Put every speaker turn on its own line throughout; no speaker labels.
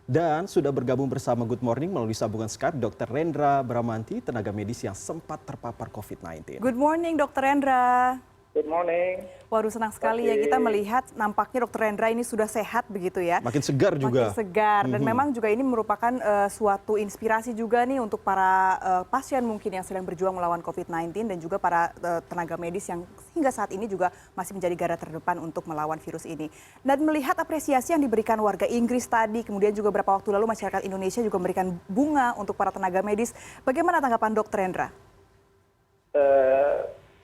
Dan sudah bergabung bersama Good Morning melalui sambungan Skype Dr. Rendra Bramanti, tenaga medis yang sempat terpapar COVID-19.
Good morning Dr. Rendra.
Good morning.
Waduh, senang sekali ya kita melihat nampaknya Dr. Rendra ini sudah sehat begitu ya.
Makin segar juga.
Makin segar dan memang juga ini merupakan suatu inspirasi juga nih untuk para pasien mungkin yang sedang berjuang melawan COVID-19 dan juga para tenaga medis yang hingga saat ini juga masih menjadi garda terdepan untuk melawan virus ini. Dan melihat apresiasi yang diberikan warga Inggris tadi, kemudian juga beberapa waktu lalu masyarakat Indonesia juga memberikan bunga untuk para tenaga medis. Bagaimana tanggapan Dr. Rendra?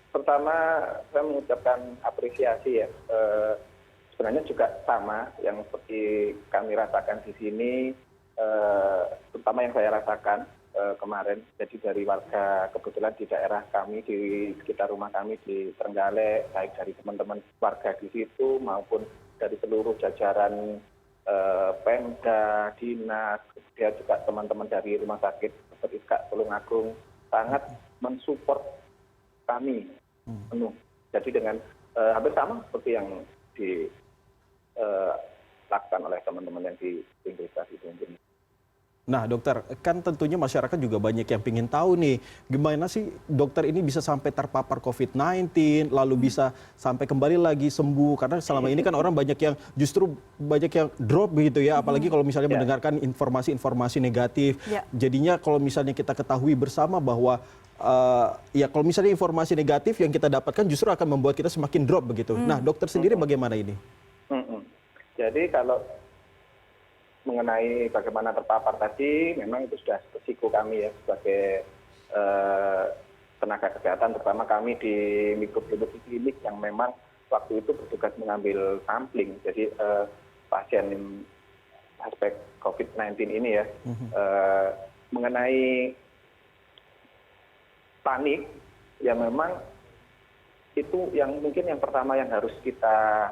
Pertama, saya mengucapkan apresiasi ya. Sebenarnya juga sama yang seperti kami rasakan di sini, terutama yang saya rasakan kemarin. Jadi dari warga, kebetulan di daerah kami, di sekitar rumah kami di Trenggalek, baik dari teman-teman warga di situ maupun dari seluruh jajaran Pemda, dinas, kemudian juga teman-teman dari rumah sakit seperti Tulungagung sangat mensupport kami penuh. Jadi dengan hampir sama seperti yang dilakukan oleh teman-teman yang di Inggris itu.
Nah dokter, kan tentunya masyarakat juga banyak yang ingin tahu nih, gimana sih dokter ini bisa sampai terpapar COVID-19, lalu bisa sampai kembali lagi sembuh, karena selama ini kan orang banyak yang justru banyak yang drop begitu ya, apalagi kalau misalnya mendengarkan informasi-informasi negatif. Jadinya kalau misalnya kita ketahui bersama bahwa ya kalau misalnya informasi negatif yang kita dapatkan justru akan membuat kita semakin drop begitu. Nah dokter sendiri bagaimana ini?
Jadi kalau mengenai bagaimana terpapar tadi, memang itu sudah resiko kami ya sebagai tenaga kesehatan, terutama kami di mikrobiologi klinik yang memang waktu itu bertugas mengambil sampling. Jadi pasien aspek COVID-19 ini ya, mengenai panik, ya memang itu yang mungkin yang pertama yang harus kita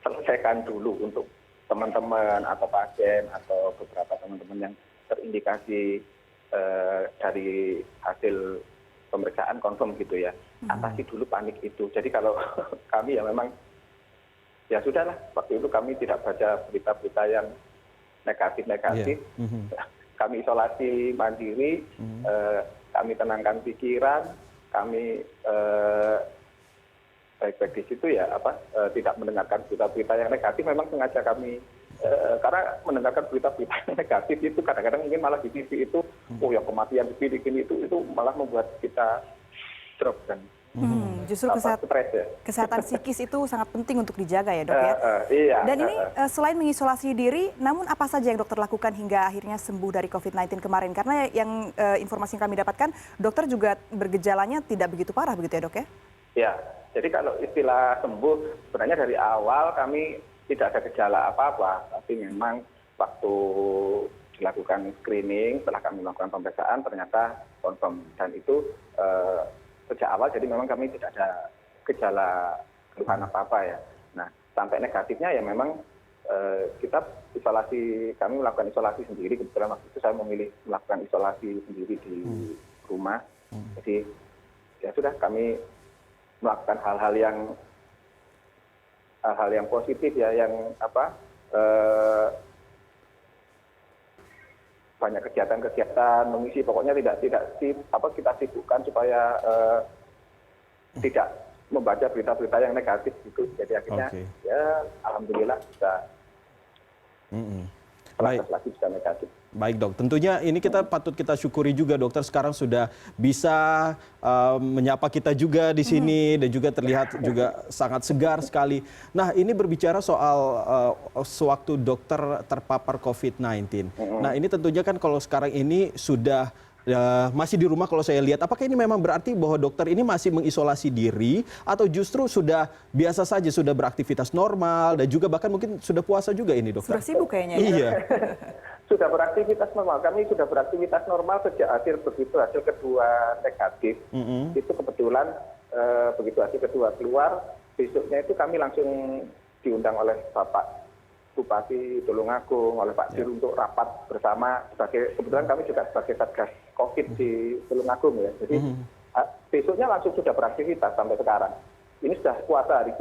selesaikan dulu untuk teman-teman atau pasien atau beberapa teman-teman yang terindikasi dari hasil pemeriksaan konfirm gitu ya, atasi dulu panik itu. Jadi kalau kami ya memang ya sudahlah, waktu itu kami tidak baca berita-berita yang negatif-negatif. Kami isolasi mandiri, kami tenangkan pikiran, kami baik-baik di situ ya tidak mendengarkan berita-berita yang negatif. Memang sengaja kami karena mendengarkan berita-berita yang negatif itu kadang-kadang mungkin malah di TV itu yang kematian di Filipina itu malah membuat kita drop kan.
Justru kesehatan psikis itu sangat penting untuk dijaga ya dok ya.
Iya.
Dan ini selain mengisolasi diri, namun apa saja yang dokter lakukan hingga akhirnya sembuh dari COVID-19 kemarin? Karena yang informasi yang kami dapatkan, dokter juga bergejalanya tidak begitu parah begitu ya dok ya?
Ya, jadi kalau istilah sembuh, sebenarnya dari awal kami tidak ada gejala apa-apa, tapi memang waktu dilakukan screening, setelah kami melakukan pemeriksaan, ternyata confirm. Dan itu sejak awal, jadi memang kami tidak ada gejala keluhan apa-apa ya. Nah, sampai negatifnya ya memang kita kami melakukan isolasi sendiri. Kebetulan waktu itu saya memilih melakukan isolasi sendiri di rumah. Jadi ya sudah, kami melakukan hal-hal yang positif ya, yang banyak kegiatan-kegiatan mengisi, pokoknya tidak kita sibukkan supaya tidak membaca berita-berita yang negatif gitu. Jadi akhirnya ya alhamdulillah bisa lagi bisa negatif.
Baik dok, tentunya ini patut kita syukuri juga dokter sekarang sudah bisa menyapa kita juga di sini dan juga terlihat juga sangat segar sekali. Nah ini berbicara soal sewaktu dokter terpapar COVID-19. Nah ini tentunya kan kalau sekarang ini sudah masih di rumah kalau saya lihat, apakah ini memang berarti bahwa dokter ini masih mengisolasi diri atau justru sudah biasa saja, sudah beraktivitas normal dan juga bahkan mungkin sudah puasa juga ini dokter?
Sudah sibuk kayaknya.
Iya.
Sudah beraktivitas normal. Kami sudah beraktivitas normal sejak hasil kedua negatif. Itu kebetulan begitu hasil kedua keluar, besoknya itu kami langsung diundang oleh Bapak Bupati Tulungagung, oleh Pak Dir untuk rapat bersama. Kebetulan kami juga sebagai Satgas COVID di Tulungagung ya. Jadi besoknya langsung sudah beraktivitas sampai sekarang. Ini sudah puasa hari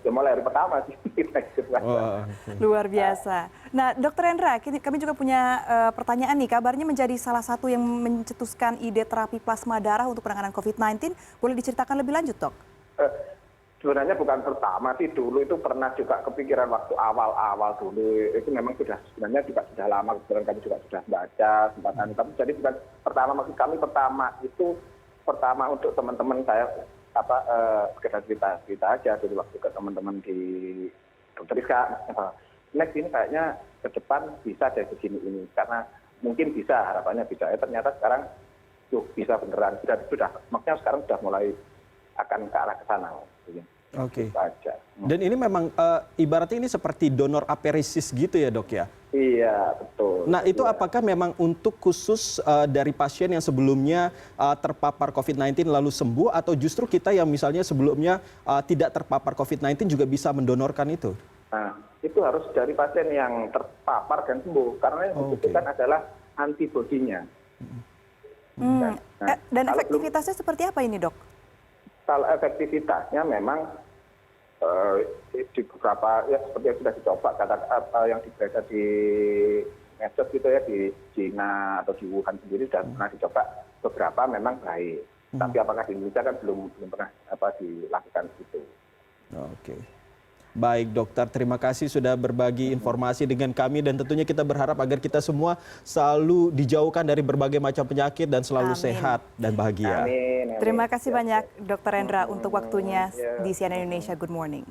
ya mulai hari pertama sih kita ikut puasa.
Oh,
Luar biasa. Nah, Dokter Hendra, kami juga punya pertanyaan nih. Kabarnya menjadi salah satu yang mencetuskan ide terapi plasma darah untuk penanganan COVID-19. Boleh diceritakan lebih lanjut, Dok?
Sebenarnya bukan pertama sih, dulu itu pernah juga kepikiran waktu awal-awal dulu. Itu memang sebenarnya juga sudah lama, kebetulan kami juga sudah baca kesempatan. Tapi jadi bukan pertama, maksud kami pertama untuk teman-teman saya sekedar cerita aja dulu waktu ke teman-teman di dokter Rizka. Next ini kayaknya ke depan bisa dari begini ini, karena mungkin bisa, harapannya bisa. Ternyata sekarang bisa beneran, sudah maksudnya sekarang sudah mulai akan ke arah ke sana.
Oke.
Gitu aja.
Dan ini memang ibaratnya ini seperti donor aperesis gitu ya, Dok ya?
Iya, betul.
Nah, itu
Iya.
apakah memang untuk khusus dari pasien yang sebelumnya terpapar COVID-19 lalu sembuh, atau justru kita yang misalnya sebelumnya tidak terpapar COVID-19 juga bisa mendonorkan itu?
Nah, itu harus dari pasien yang terpapar dan sembuh, karena yang dibutuhkan adalah antibodinya.
Dan efektivitasnya seperti apa ini, Dok?
Kalau efektivitasnya memang di beberapa, ya seperti yang sudah dicoba, yang beredar di medsos gitu ya, di China atau di Wuhan sendiri sudah pernah dicoba, beberapa memang baik. Tapi apakah di Indonesia kan belum pernah dilakukan itu.
Oke. Baik, Dokter, terima kasih sudah berbagi informasi dengan kami, dan tentunya kita berharap agar kita semua selalu dijauhkan dari berbagai macam penyakit dan selalu sehat dan bahagia.
Amin.
Terima kasih banyak, Dokter Hendra, untuk waktunya di CNN Indonesia Good Morning.